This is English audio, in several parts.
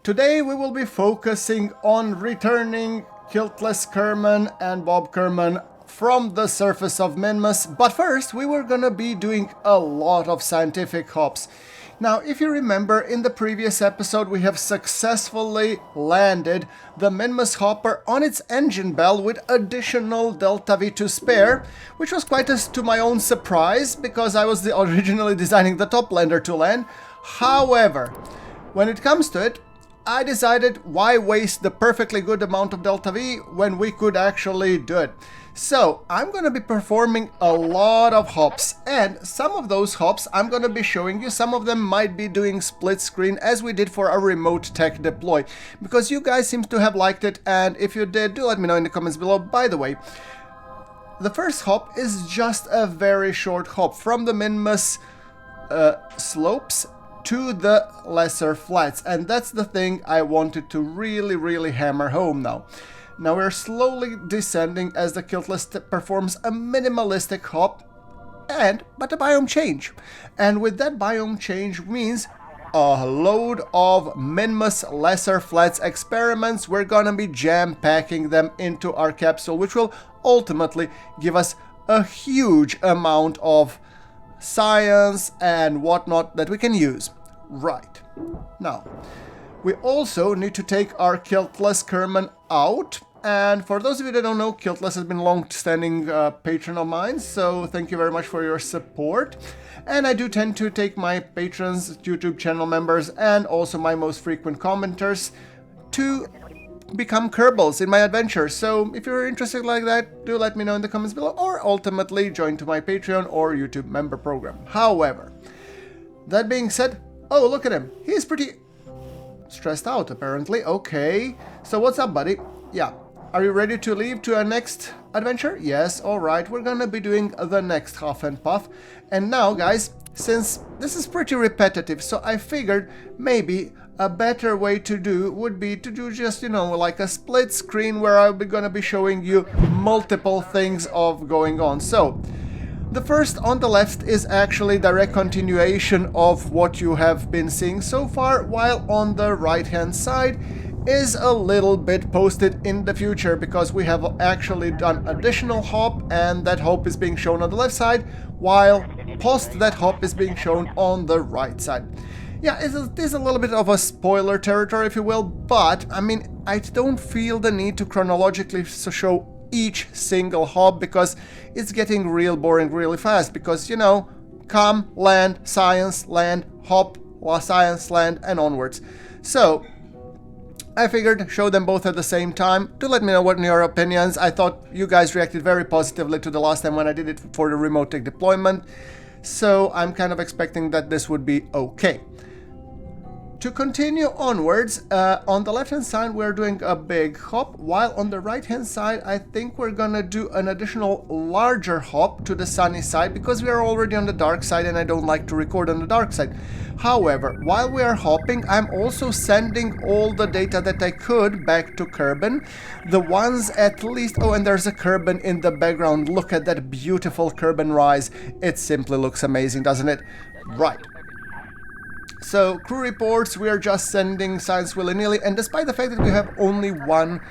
Today we will be focusing on returning Quiltless Kerman and Bob Kerman from the surface of Minmus, but first we were gonna be doing a lot of scientific hops. Now, if you remember, in the previous episode we have successfully landed the Minmus hopper on its engine bell with additional Delta V to spare, which was quite to my own surprise, because I was originally designing the top lander to land. However, when it comes to it, I decided, why waste the perfectly good amount of Delta V when we could actually do it? So I'm going to be performing a lot of hops, and some of those hops I'm going to be showing you. Some of them might be doing split screen as we did for our remote tech deploy, because you guys seem to have liked it, and if you did, do let me know in the comments below. By the way, the first hop is just a very short hop from the Minmus slopes to the lesser flats, and that's the thing I wanted to really hammer home now. Now we're slowly descending as the Quiltless performs a minimalistic hop, but a biome change. And with that biome change means a load of Minmus lesser flats experiments. We're gonna be jam-packing them into our capsule, which will ultimately give us a huge amount of science and whatnot that we can use. Right. Now, we also need to take our Quiltless Kerman out. And for those of you that don't know, Quiltless has been a long-standing patron of mine, so thank you very much for your support. And I do tend to take my patrons, YouTube channel members, and also my most frequent commenters to become Kerbals in my adventures. So if you're interested like that, do let me know in the comments below, or ultimately join to my Patreon or YouTube member program. However, that being said, oh, look at him. He's pretty stressed out, apparently. Okay. So what's up, buddy? Yeah. Are you ready to leave to our next adventure? Yes. All right. We're going to be doing the next Huff and Puff. And now, guys, since this is pretty repetitive, so I figured maybe a better way to do would be to do just, you know, like a split screen where I'll be going to be showing you multiple things of going on. So the first on the left is actually direct continuation of what you have been seeing so far, while on the right hand side is a little bit posted in the future, because we have actually done additional hop, and that hop is being shown on the left side, while post that hop is being shown on the right side. Yeah, it is a little bit of a spoiler territory, if you will, but I mean, I don't feel the need to chronologically show each single hop, because it's getting real boring really fast, because, you know, come, land, science, land, hop, science, land, and onwards. So I figured show them both at the same time. Do let me know what in your opinions. I thought you guys reacted very positively to the last time when I did it for the remote tech deployment, so I'm kind of expecting that this would be okay. To continue onwards, on the left hand side we're doing a big hop, while on the right hand side I think we're gonna do an additional larger hop to the sunny side, because we are already on the dark side and I don't like to record on the dark side. However, while we are hopping, I'm also sending all the data that I could back to Kerbal. The ones at least, oh, and there's a Kerbal in the background. Look at that beautiful Kerbal rise. It simply looks amazing, doesn't it? Right. So, crew reports, we are just sending science willy-nilly, and despite the fact that we have only one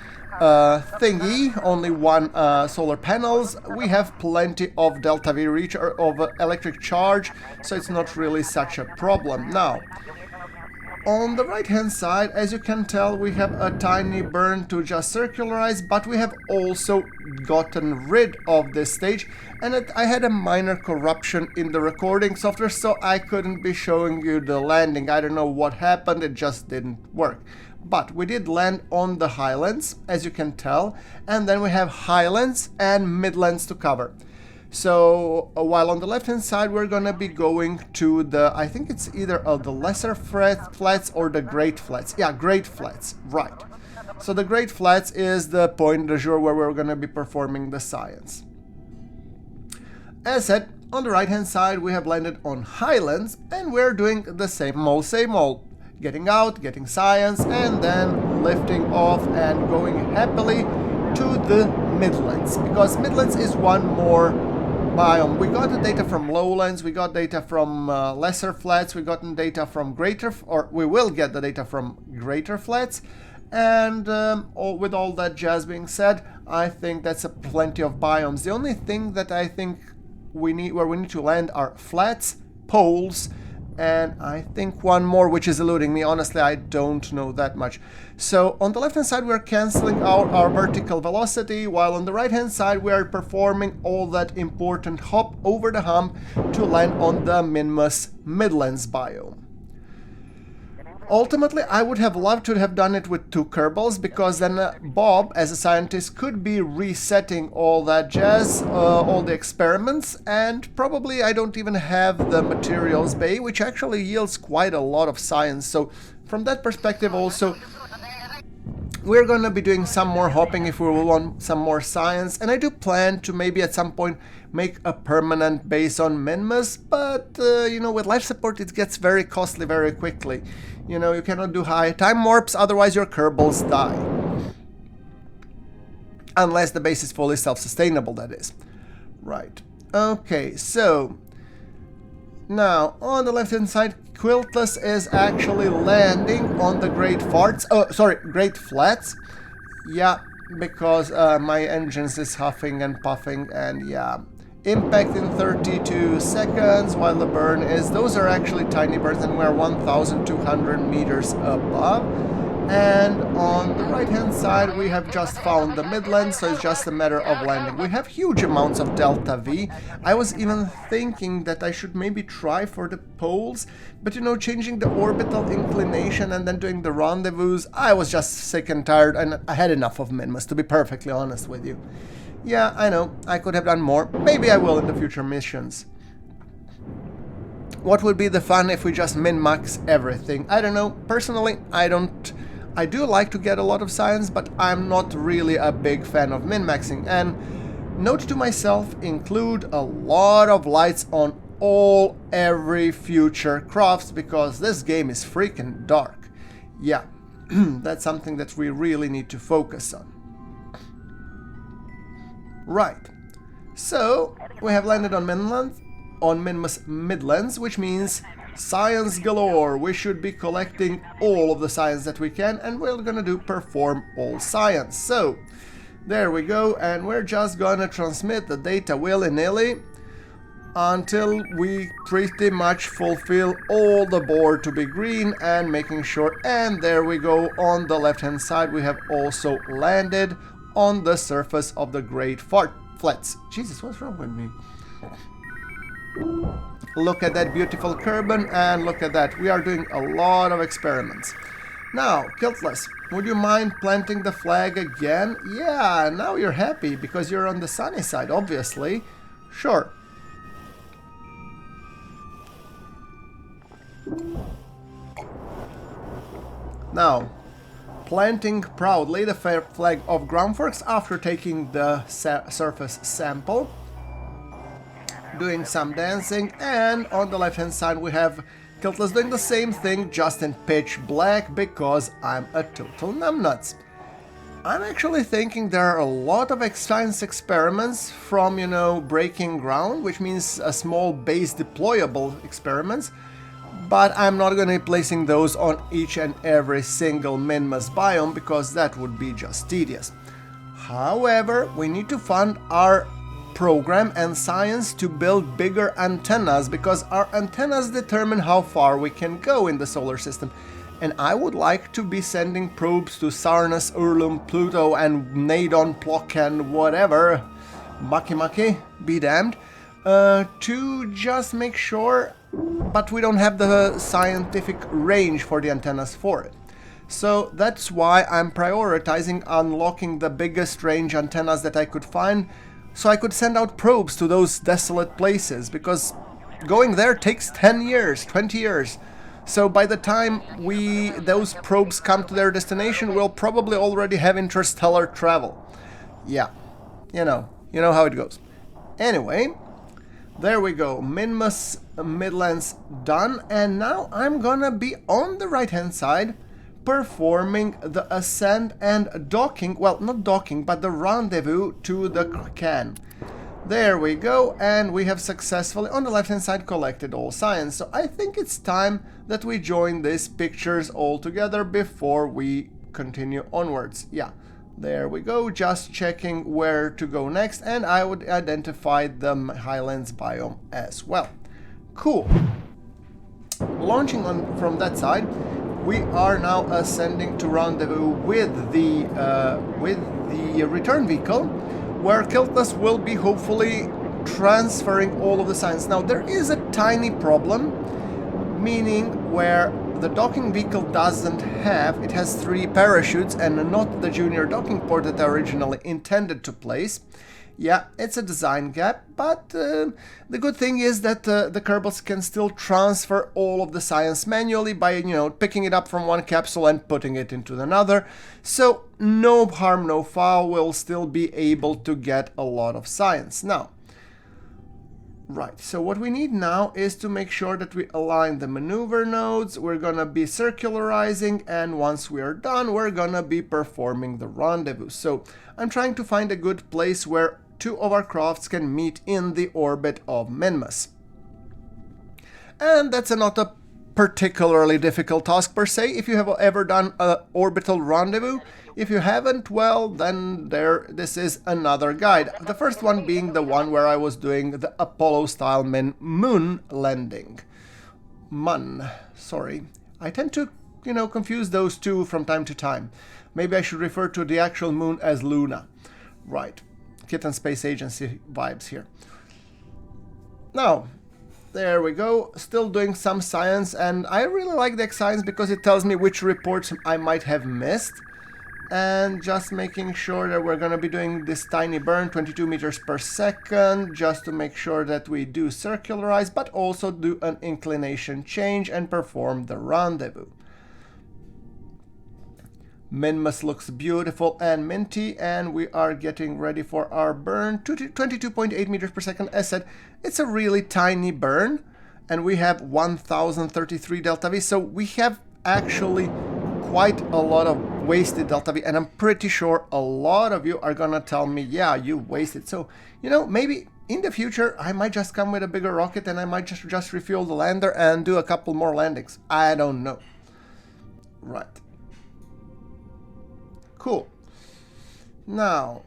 only one solar panels, we have plenty of Delta V reach or of electric charge, so it's not really such a problem. Now, on the right hand side, as you can tell, we have a tiny burn to just circularize, but we have also gotten rid of this stage, and I had a minor corruption in the recording software, so I couldn't be showing you the landing. I don't know what happened, it just didn't work. But we did land on the highlands, as you can tell, and then we have highlands and midlands to cover. So while on the left hand side we're gonna be going to the, I think it's either the lesser flats or the great flats. Yeah, great flats, right. So the great flats is the point du jour where we're gonna be performing the science. As said, on the right hand side we have landed on highlands, and we're doing the same old. Getting out, getting science, and then lifting off and going happily to the Midlands, because Midlands is one more biome. We got the data from lowlands, we got data from lesser flats, we got data from greater, or we will get the data from greater flats. And with all that jazz being said, I think that's plenty of biomes. The only thing that I think we need to land are flats, poles, and I think one more which is eluding me. Honestly, I don't know that much. So on the left hand side we're cancelling our vertical velocity, while on the right hand side we are performing all that important hop over the hump to land on the Minmus Midlands biome. Ultimately, I would have loved to have done it with 2 Kerbals, because then Bob, as a scientist, could be resetting all that jazz, all the experiments, and probably I don't even have the materials bay, which actually yields quite a lot of science. So from that perspective also, we're gonna be doing some more hopping if we want some more science, and I do plan to maybe at some point make a permanent base on Minmas, but you know, with life support it gets very costly very quickly. You know, you cannot do high time warps, otherwise your Kerbals die. Unless the base is fully self-sustainable, that is. Right. Okay, so now on the left hand side, Quiltless is actually landing on the Great Flats. Yeah, because my engines is huffing and puffing, and yeah. Impact in 32 seconds, while the burn is... Those are actually tiny burns, and we're 1,200 meters above. And on the right-hand side, we have just found the Midland, so it's just a matter of landing. We have huge amounts of delta V. I was even thinking that I should maybe try for the poles, but you know, changing the orbital inclination and then doing the rendezvous, I was just sick and tired, and I had enough of Minmus, to be perfectly honest with you. Yeah, I know, I could have done more. Maybe I will in the future missions. What would be the fun if we just min-max everything? I don't know. Personally, I do like to get a lot of science, but I'm not really a big fan of min-maxing. And note to myself, include a lot of lights on every future crafts, because this game is freaking dark. Yeah, that's something that we really need to focus on. Right, so we have landed on Minmus Midlands, which means science galore. We should be collecting all of the science that we can, and we're gonna perform all science. So there we go, and we're just gonna transmit the data willy-nilly until we pretty much fulfill all the board to be green and making sure. And there we go, on the left hand side we have also landed on the surface of the Great Flats. Jesus, what's wrong with me? Look at that beautiful kerman, and look at that. We are doing a lot of experiments. Now, Quiltless, would you mind planting the flag again? Yeah, now you're happy because you're on the sunny side, obviously. Sure. Now, planting proudly the flag of GrunfWorks after taking the surface sample, doing some dancing, and on the left hand side we have Quiltless doing the same thing, just in pitch black, because I'm a total numbnuts. I'm actually thinking there are a lot of science experiments from, you know, breaking ground, which means a small base deployable experiments, but I'm not going to be placing those on each and every single Minmas biome, because that would be just tedious. However, we need to fund our program and science to build bigger antennas, because our antennas determine how far we can go in the solar system. And I would like to be sending probes to Sarnus, Urlum, Pluto, and Nadon, Plock, and whatever, Maki, be damned, to just make sure, but we don't have the scientific range for the antennas for it. So that's why I'm prioritizing unlocking the biggest range antennas that I could find, so I could send out probes to those desolate places, because going there takes 10 years, 20 years. So by the time those probes come to their destination, we'll probably already have interstellar travel. Yeah, you know how it goes. Anyway, there we go, Minmus Midlands done, and now I'm gonna be on the right hand side performing the ascent and docking, well, not docking, but the rendezvous to the can. There we go, and we have successfully, on the left-hand side, collected all science. So I think it's time that we join these pictures all together before we continue onwards. Yeah, there we go, just checking where to go next, and I would identify the Highlands biome as well. Cool. Launching on from that side, we are now ascending to rendezvous with the return vehicle, where Quiltless will be hopefully transferring all of the science. Now there is a tiny problem, meaning where the docking vehicle doesn't have, it has 3 parachutes and not the junior docking port that I originally intended to place. Yeah, it's a design gap, but the good thing is that the Kerbals can still transfer all of the science manually by, you know, picking it up from one capsule and putting it into another. So no harm, no foul, we'll still be able to get a lot of science. Now, right, so what we need now is to make sure that we align the maneuver nodes. We're gonna be circularizing, and once we are done, we're gonna be performing the rendezvous. So I'm trying to find a good place where 2 of our crafts can meet in the orbit of Minmas. And that's not a particularly difficult task per se, if you have ever done an orbital rendezvous. If you haven't, well, then this is another guide. The first one being the one where I was doing the Apollo-style moon landing. Sorry. I tend to, you know, confuse those two from time to time. Maybe I should refer to the actual moon as Luna. Right. Kitten Space Agency vibes here. Now, there we go. Still doing some science, and I really like the science because it tells me which reports I might have missed. And just making sure that we're going to be doing this tiny burn, 22 meters per second, just to make sure that we do circularize, but also do an inclination change and perform the rendezvous. Minmus looks beautiful and minty, and we are getting ready for our burn. 22.8 meters per second. As said, it's a really tiny burn, and we have 1033 delta V, so we have actually quite a lot of wasted delta V, and I'm pretty sure a lot of you are gonna tell me, yeah, you wasted. So, you know, maybe in the future I might just come with a bigger rocket and I might just refuel the lander and do a couple more landings. I don't know. Right. Cool. Now,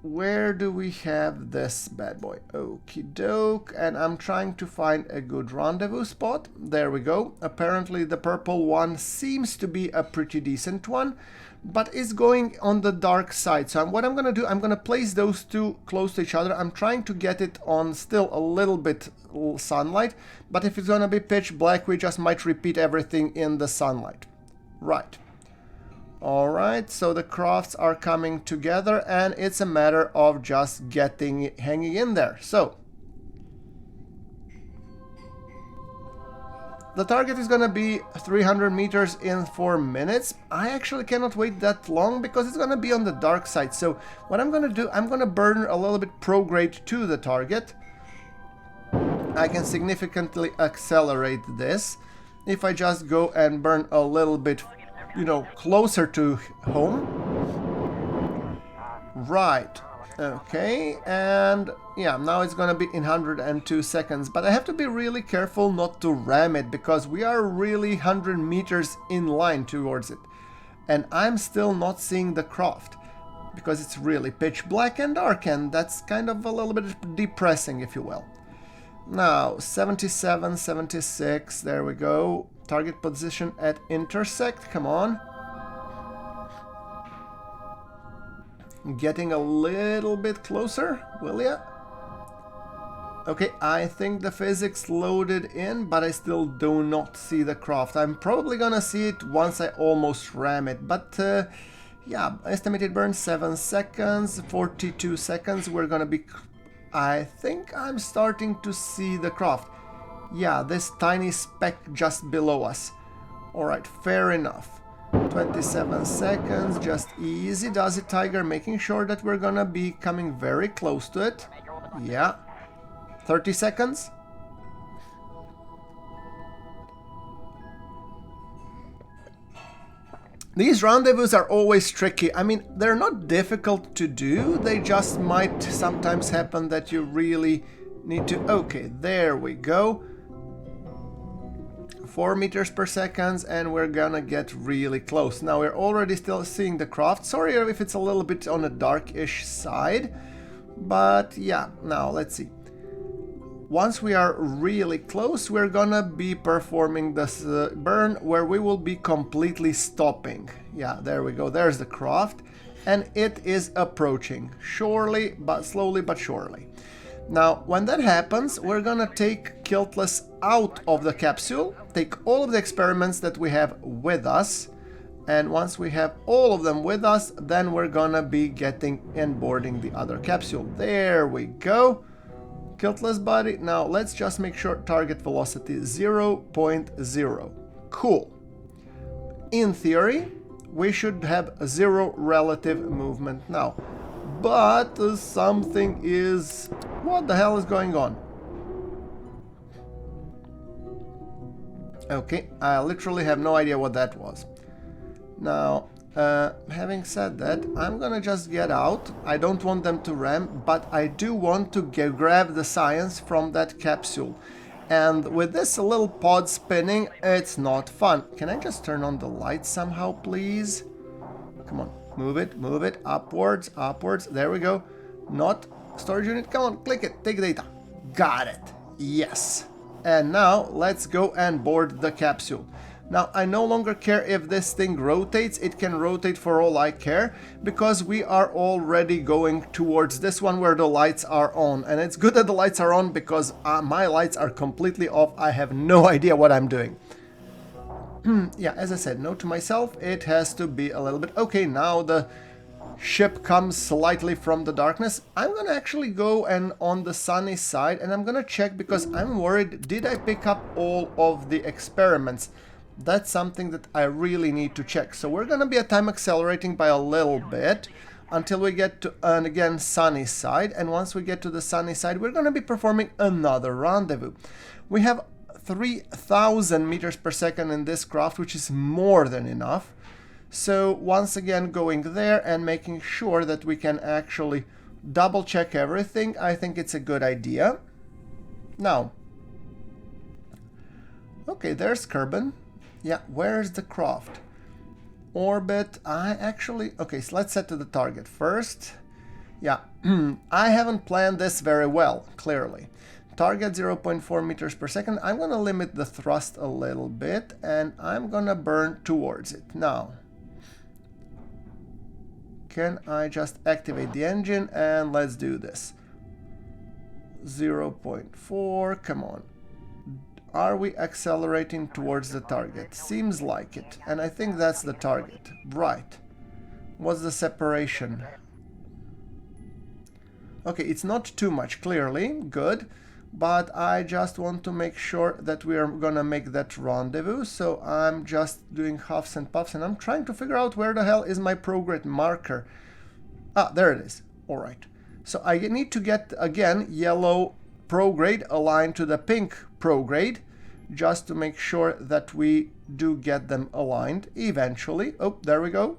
where do we have this bad boy? Okie doke. And I'm trying to find a good rendezvous spot. There we go. Apparently the purple one seems to be a pretty decent one, but is going on the dark side. So what I'm going to do, I'm going to place those two close to each other. I'm trying to get it on still a little bit sunlight, but if it's going to be pitch black, we just might repeat everything in the sunlight. Right. Alright, so the crafts are coming together, and it's a matter of just hanging in there. So, the target is gonna be 300 meters in 4 minutes. I actually cannot wait that long because it's gonna be on the dark side. So, what I'm gonna do, I'm gonna burn a little bit prograde to the target. I can significantly accelerate this if I just go and burn a little bit, you know, closer to home. Right. Okay, and yeah, now it's gonna be in 102 seconds, but I have to be really careful not to ram it because we are really 100 meters in line towards it, and I'm still not seeing the craft because it's really pitch black and dark, and that's kind of a little bit depressing, if you will. Now 77, 76, there we go. Target position at intersect, come on. Getting a little bit closer, will ya? Okay, I think the physics loaded in, but I still do not see the craft. I'm probably gonna see it once I almost ram it, but yeah, estimated burn 7 seconds, 42 seconds, we're gonna be... I think I'm starting to see the craft. Yeah, this tiny speck just below us. Alright, fair enough. 27 seconds, just easy does it, Tiger, making sure that we're gonna be coming very close to it. Yeah. 30 seconds. These rendezvous are always tricky. I mean, they're not difficult to do, they just might sometimes happen that you really need to... Okay, there we go. 4 meters per second, and we're gonna get really close. Now we're already still seeing the craft. Sorry if it's a little bit on a darkish side, but yeah, now let's see. Once we are really close, we're gonna be performing this burn where we will be completely stopping. Yeah, there we go. There's the craft, and it is approaching. Surely, but slowly but surely. Now, when that happens, we're gonna take Quiltless out of the capsule, take all of the experiments that we have with us, and once we have all of them with us, then we're gonna be getting and boarding the other capsule. There we go. Quiltless buddy. Now let's just make sure target velocity 0.0. Cool. In theory, we should have 0 relative movement now. But something is... What the hell is going on? Okay, I literally have no idea what that was. Now, having said that, I'm gonna just get out. I don't want them to ram, but I do want to grab the science from that capsule. And with this little pod spinning, it's not fun. Can I just turn on the light somehow, please? Come on, move it, upwards, upwards. There we go. Not storage unit. Come on, click it, take data. Got it. Yes. And now let's go and board the capsule. Now, I no longer care if this thing rotates. It can rotate for all I care, because we are already going towards this one where the lights are on. And it's good that the lights are on, because my lights are completely off. I have no idea what I'm doing. Yeah, as I said, note to myself, it has to be a little bit... Okay, now the ship comes slightly from the darkness. I'm gonna actually go and on the sunny side, and I'm gonna check, because I'm worried, did I pick up all of the experiments? That's something that I really need to check. So we're gonna be at time accelerating by a little bit until we get to an again sunny side, and once we get to the sunny side, we're gonna be performing another rendezvous. We have 3,000 meters per second in this craft, which is more than enough. So once again, going there and making sure that we can actually double check everything, I think it's a good idea. Now, okay, there's Kerbal. Yeah, where's the craft? Orbit, I actually... Okay, so let's set to the target first. Yeah, I haven't planned this very well, clearly. Target 0.4 meters per second. I'm going to limit the thrust a little bit, and I'm going to burn towards it. Now, can I just activate the engine, and let's do this. 0.4, come on. Are we accelerating towards the target? Seems like it, and I think that's the target. Right. What's the separation? Okay, it's not too much, clearly. Good. But I just want to make sure that we are gonna make that rendezvous, so I'm just doing huffs and puffs, and I'm trying to figure out where the hell is my prograde marker. Ah, there it is. Alright. So I need to get, again, yellow prograde aligned to the pink prograde, just to make sure that we do get them aligned eventually. Oh, there we go.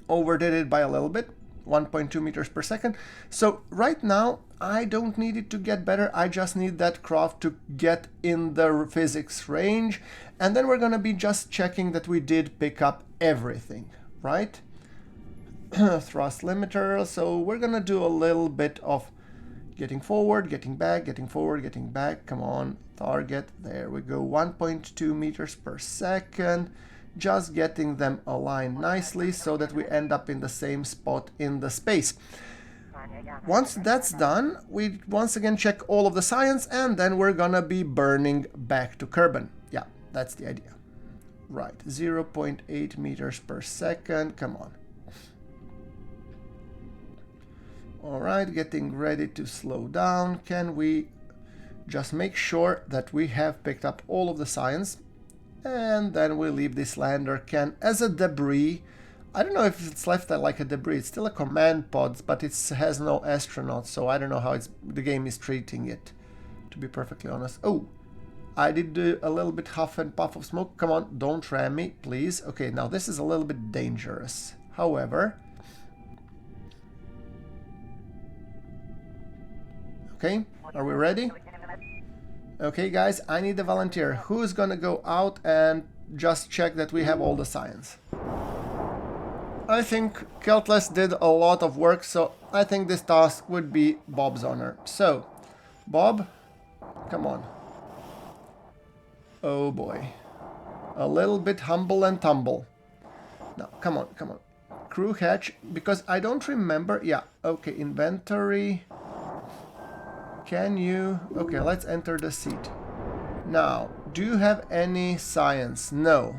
Overdid it by a little bit. 1.2 meters per second. So right now, I don't need it to get better. I just need that craft to get in the physics range. And then we're going to be just checking that we did pick up everything, right? Thrust limiter. So we're going to do a little bit of getting forward, getting back, getting forward, getting back. Come on, target. There we go. 1.2 meters per second. Just getting them aligned nicely so that we end up in the same spot in the space. Once that's done, we once again check all of the science, and then we're gonna be burning back to Kerbal. Yeah, that's the idea. Right, 0.8 meters per second. Come on. Alright, getting ready to slow down. Can we just make sure that we have picked up all of the science? And then we leave this lander can as a debris. I don't know if it's left like a debris. It's still a command pod, but it has no astronauts, so I don't know how the game is treating it, to be perfectly honest. Oh, I did do a little bit huff and puff of smoke. Come on, don't ram me, please. Okay, now this is a little bit dangerous. However... Okay, are we ready? Okay, guys, I need a volunteer. Who's gonna go out and just check that we have all the science? I think Quiltless did a lot of work, so I think this task would be Bob's honor. So, Bob, come on. Oh boy. A little bit humble and tumble. Now, come on, come on. Crew hatch, because I don't remember... Yeah, okay, inventory... Can you... Okay, let's enter the seat. Now, do you have any science? No.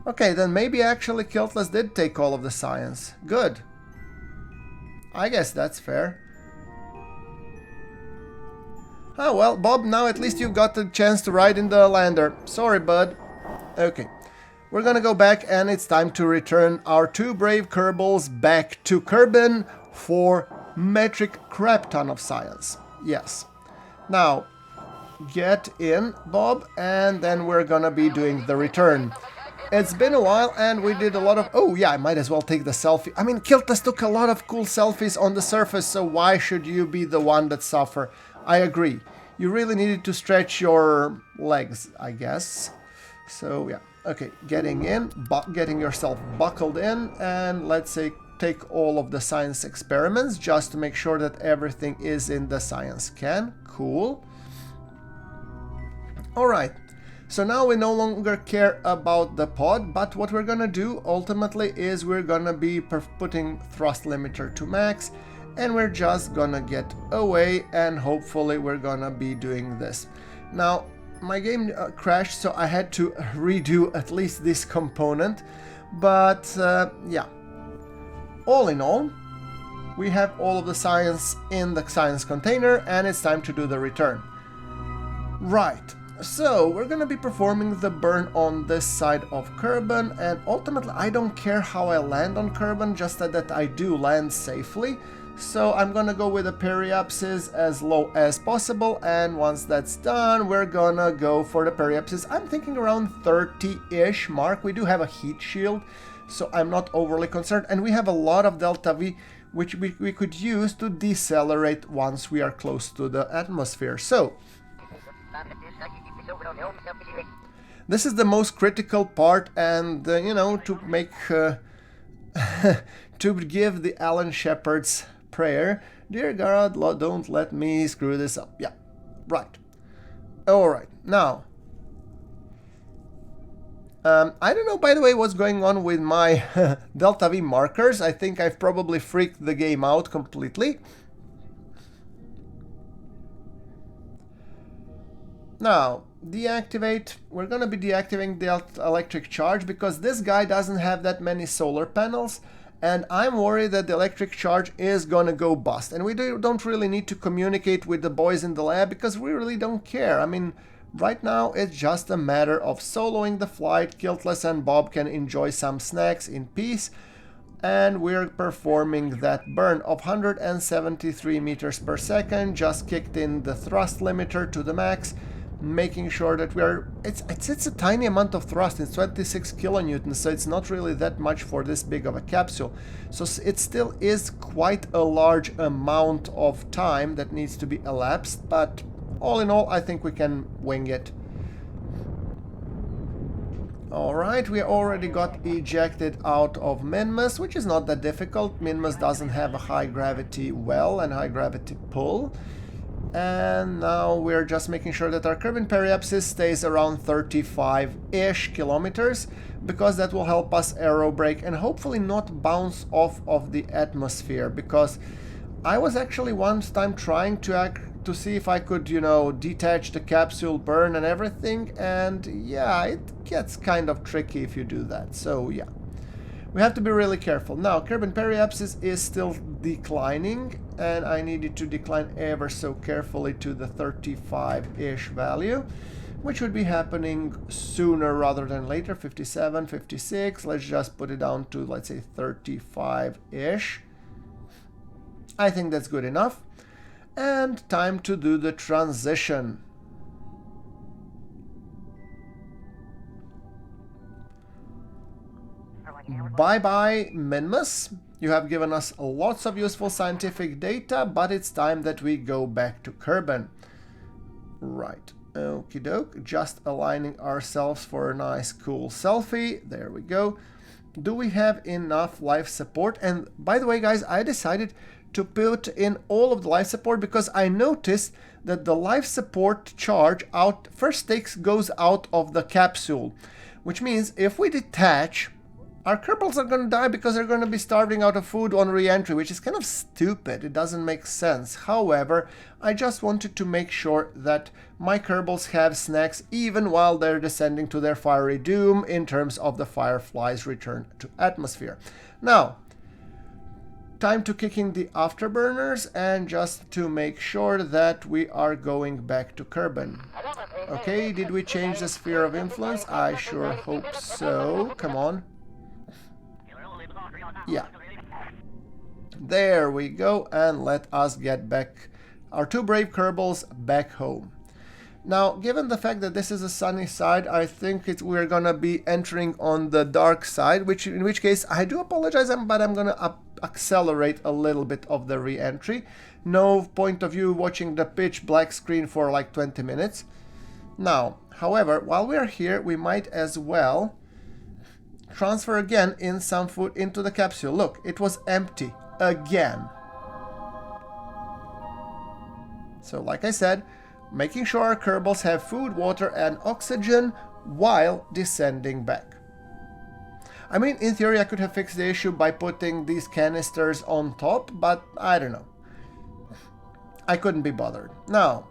Okay, then maybe actually Quiltless did take all of the science. Good. I guess that's fair. Oh, well, Bob, now at least you got the chance to ride in the lander. Sorry, bud. Okay. We're gonna go back, and it's time to return our two brave Kerbals back to Kerbin for metric crap ton of science. Yes. Now, get in, Bob, and then we're gonna be doing the return. It's been a while, and we did a lot of... Oh, yeah, I might as well take the selfie. I mean, Quiltless took a lot of cool selfies on the surface, so why should you be the one that suffer? I agree. You really needed to stretch your legs, I guess. So, yeah. Okay, getting in, getting yourself buckled in, and let's say take all of the science experiments just to make sure that everything is in the science can. Cool. Alright. So now we no longer care about the pod, but what we're gonna do ultimately is we're gonna be putting thrust limiter to max, and we're just gonna get away, and hopefully we're gonna be doing this. Now, my game crashed, so I had to redo at least this component, but yeah. All in all, we have all of the science in the science container, and it's time to do the return. Right. So, we're gonna be performing the burn on this side of Kerbal, and ultimately I don't care how I land on Kerbal, just that I do land safely. So I'm gonna go with the periapsis as low as possible, and once that's done, we're gonna go for the periapsis. I'm thinking around 30-ish mark. We do have a heat shield, so I'm not overly concerned, and we have a lot of delta V, which we could use to decelerate once we are close to the atmosphere. So... this is the most critical part, and you know, to make to give the Alan Shepard's prayer, dear God, don't let me screw this up. Yeah, right. All right, now I don't know, by the way, what's going on with my delta V markers. I think I've probably freaked the game out completely. Now, deactivate. We're gonna be deactivating the electric charge because this guy doesn't have that many solar panels, and I'm worried that the electric charge is gonna go bust. And we don't really need to communicate with the boys in the lab because we really don't care. I mean, right now it's just a matter of soloing the flight. Quiltless and Bob can enjoy some snacks in peace, and we're performing that burn of 173 meters per second. Just kicked in the thrust limiter to the max, making sure that it's a tiny amount of thrust. It's 26 kilonewtons, so it's not really that much for this big of a capsule. So it still is quite a large amount of time that needs to be elapsed, but all in all, I think we can wing it. Alright, we already got ejected out of Minmas, which is not that difficult. Minmas doesn't have a high gravity well and high gravity pull. And now we're just making sure that our Kerbin periapsis stays around 35-ish kilometers, because that will help us aerobrake and hopefully not bounce off of the atmosphere, because I was actually one time trying to see if I could, you know, detach the capsule, burn and everything, and yeah, it gets kind of tricky if you do that. So yeah, we have to be really careful. Now, Kerbin periapsis is still declining, and I needed to decline ever so carefully to the 35-ish value, which would be happening sooner rather than later. 57, 56, let's just put it down to, let's say, 35-ish. I think that's good enough. And time to do the transition. Bye-bye, Minmus. You have given us lots of useful scientific data, but it's time that we go back to Kerbal. Right. Okie doke. Just aligning ourselves for a nice cool selfie. There we go. Do we have enough life support? And by the way, guys, I decided to put in all of the life support because I noticed that the life support charge out first goes out of the capsule, which means if we detach, our Kerbals are going to die because they're going to be starving out of food on re-entry, which is kind of stupid. It doesn't make sense. However, I just wanted to make sure that my Kerbals have snacks even while they're descending to their fiery doom in terms of the Firefly's return to atmosphere. Now, time to kick in the afterburners and just to make sure that we are going back to Kerbal. Okay, did we change the sphere of influence? I sure hope so. Come on. Yeah. There we go, and let us get back our two brave Kerbals back home. Now, given the fact that this is a sunny side, I think we're gonna be entering on the dark side, in which case I do apologize, but I'm gonna accelerate a little bit of the re-entry. No point of you watching the pitch black screen for like 20 minutes. Now, however, while we're here, we might as well transfer again in some food into the capsule. Look, it was empty again. So like I said, making sure our Kerbals have food, water and oxygen while descending back. I mean, in theory I could have fixed the issue by putting these canisters on top, but I don't know. I couldn't be bothered. Now,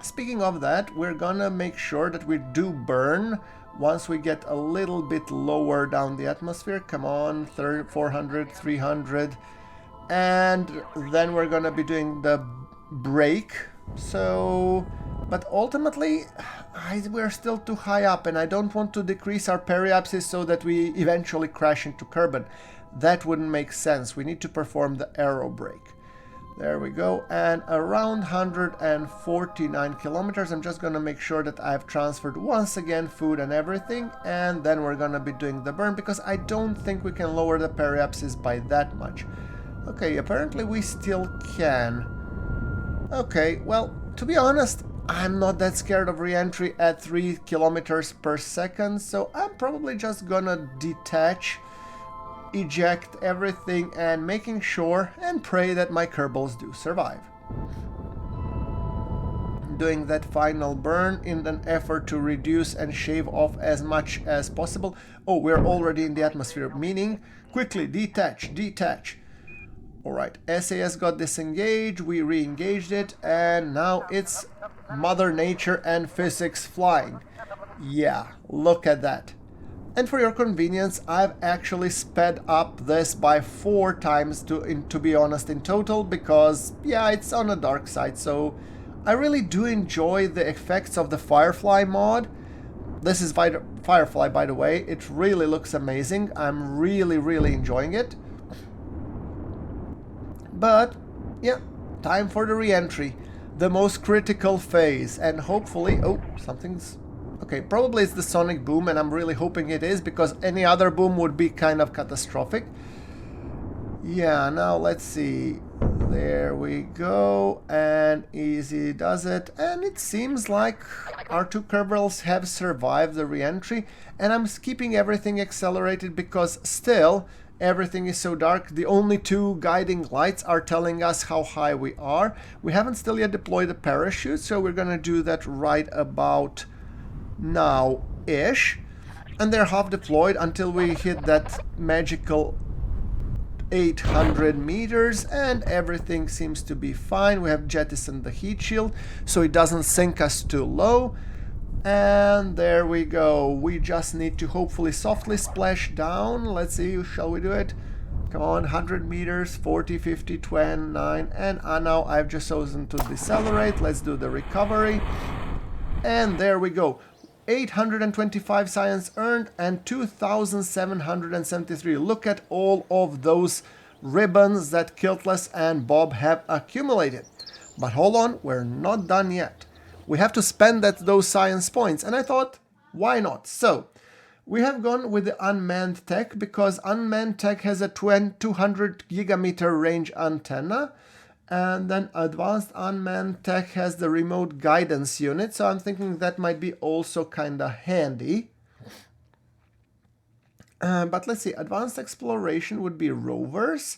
speaking of that, we're gonna make sure that we do burn once we get a little bit lower down the atmosphere. Come on, 400, 300. And then we're gonna be doing the break. So, but ultimately, we're still too high up and I don't want to decrease our periapsis so that we eventually crash into Kerbal. That wouldn't make sense. We need to perform the aero brake. There we go, and around 149 kilometers. I'm just gonna make sure that I've transferred once again food and everything, and then we're gonna be doing the burn because I don't think we can lower the periapsis by that much. Okay, apparently we still can. Okay, well, to be honest, I'm not that scared of re-entry at 3 kilometers per second, so I'm probably just gonna detach, eject everything and making sure and pray that my Kerbals do survive. Doing that final burn in an effort to reduce and shave off as much as possible. Oh, we're already in the atmosphere, meaning quickly detach. Alright, SAS got disengaged, we re-engaged it, and now it's Mother Nature and physics flying. Yeah, look at that. And for your convenience, I've actually sped up this by 4 times to be honest in total, because yeah, it's on the dark side, so I really do enjoy the effects of the Firefly mod. This is Firefly, by the way. It really looks amazing. I'm really enjoying it. But yeah, time for the re-entry, the most critical phase, and hopefully, oh, something's okay, probably it's the sonic boom, and I'm really hoping it is, because any other boom would be kind of catastrophic. Yeah, now let's see. There we go, and easy does it. And it seems like our two Kerbals have survived the re-entry, and I'm keeping everything accelerated because still everything is so dark. The only 2 guiding lights are telling us how high we are. We haven't still yet deployed the parachute, so we're gonna do that right about now-ish, and they're half deployed until we hit that magical 800 meters, and everything seems to be fine. We have jettisoned the heat shield so it doesn't sink us too low, and there we go. We just need to hopefully softly splash down. Let's see, shall we do it? Come on, 100 meters, 40, 50, 29, and now I've just chosen to decelerate. Let's do the recovery, and there we go. 825 science earned and 2,773. Look at all of those ribbons that Quiltless and Bob have accumulated. But hold on, we're not done yet. We have to spend those science points, and I thought, why not? So, We have gone with the unmanned tech because unmanned tech has a 200 gigameter range antenna. And then advanced unmanned tech has the remote guidance unit. So I'm thinking that might be also kind of handy. But let's see, advanced exploration would be rovers.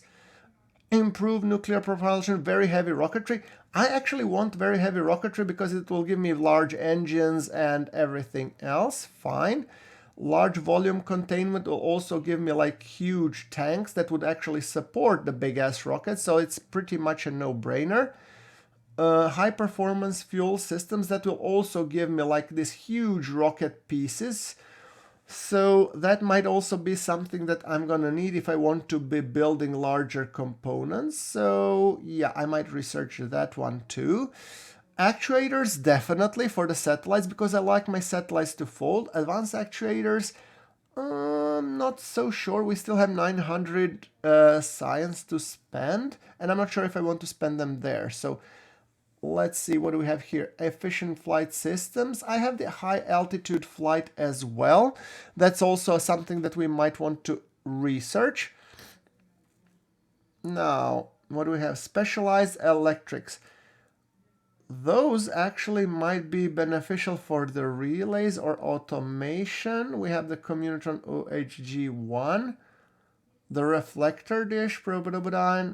Improved nuclear propulsion, very heavy rocketry. I actually want very heavy rocketry because it will give me large engines and everything else. Fine. Large volume containment will also give me like huge tanks that would actually support the big ass rockets. So it's pretty much a no-brainer. High performance fuel systems that will also give me like these huge rocket pieces. So that might also be something that I'm gonna need if I want to be building larger components. So yeah, I might research that one too. Actuators, definitely for the satellites, because I like my satellites to fold. Advanced actuators, not so sure. We still have 900 science to spend, and I'm not sure if I want to spend them there. So let's see, what do we have here? Efficient flight systems. I have the high altitude flight as well. That's also something that we might want to research. Now, what do we have? Specialized electrics. Those actually might be beneficial for the relays or automation. We have the Communitron OHG1. The reflector dish, probably,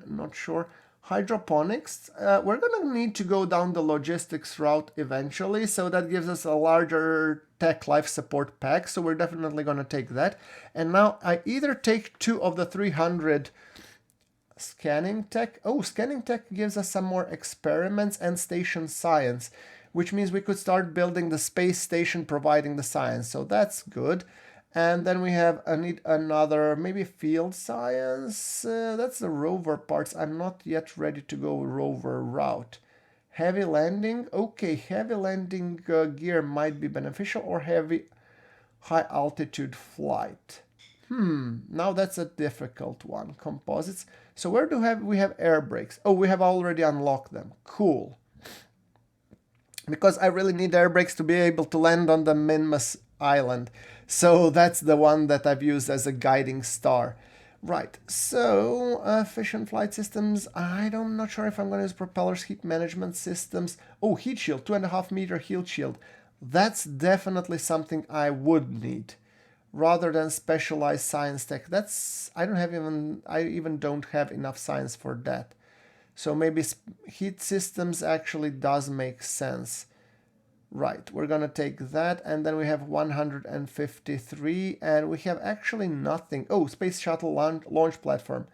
not sure. Hydroponics, we're gonna need to go down the logistics route eventually, so that gives us a larger tech life support pack, so we're definitely gonna take that. And now I either take 2 of the 300 scanning tech. Oh, scanning tech gives us some more experiments and station science, which means we could start building the space station providing the science, so that's good. And then we have need another, maybe field science. That's the rover parts. I'm not yet ready to go rover route. Heavy landing. Okay, heavy landing gear might be beneficial, or heavy high altitude flight. Now that's a difficult one. Composites. So where do we have air brakes? Oh, we have already unlocked them. Cool. Because I really need air brakes to be able to land on the Minmas island. So that's the one that I've used as a guiding star. Right, so efficient flight systems. I'm not sure if I'm going to use propellers, heat management systems. Oh, heat shield, 2.5 meter heat shield. That's definitely something I would need, rather than specialized science tech. I even don't have enough science for that. So maybe heat systems actually does make sense. Right, we're gonna take that, and then we have 153, and we have actually nothing. Oh, space shuttle launch platform.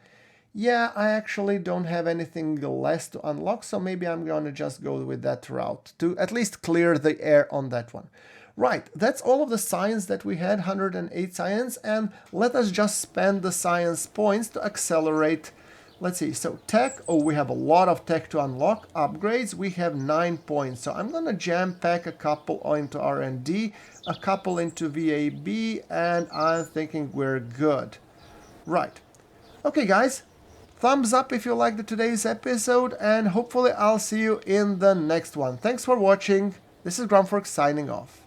Yeah, I actually don't have anything less to unlock, so maybe I'm gonna just go with that route to at least clear the air on that one. Right, that's all of the science that we had, 108 science, and let us just spend the science points to accelerate. Let's see, so tech, oh, we have a lot of tech to unlock. Upgrades, we have 9 points. So I'm gonna jam pack a couple into R&D, a couple into VAB, and I'm thinking we're good. Right. Okay, guys, thumbs up if you liked today's episode, and hopefully I'll see you in the next one. Thanks for watching. This is GrunfWorks signing off.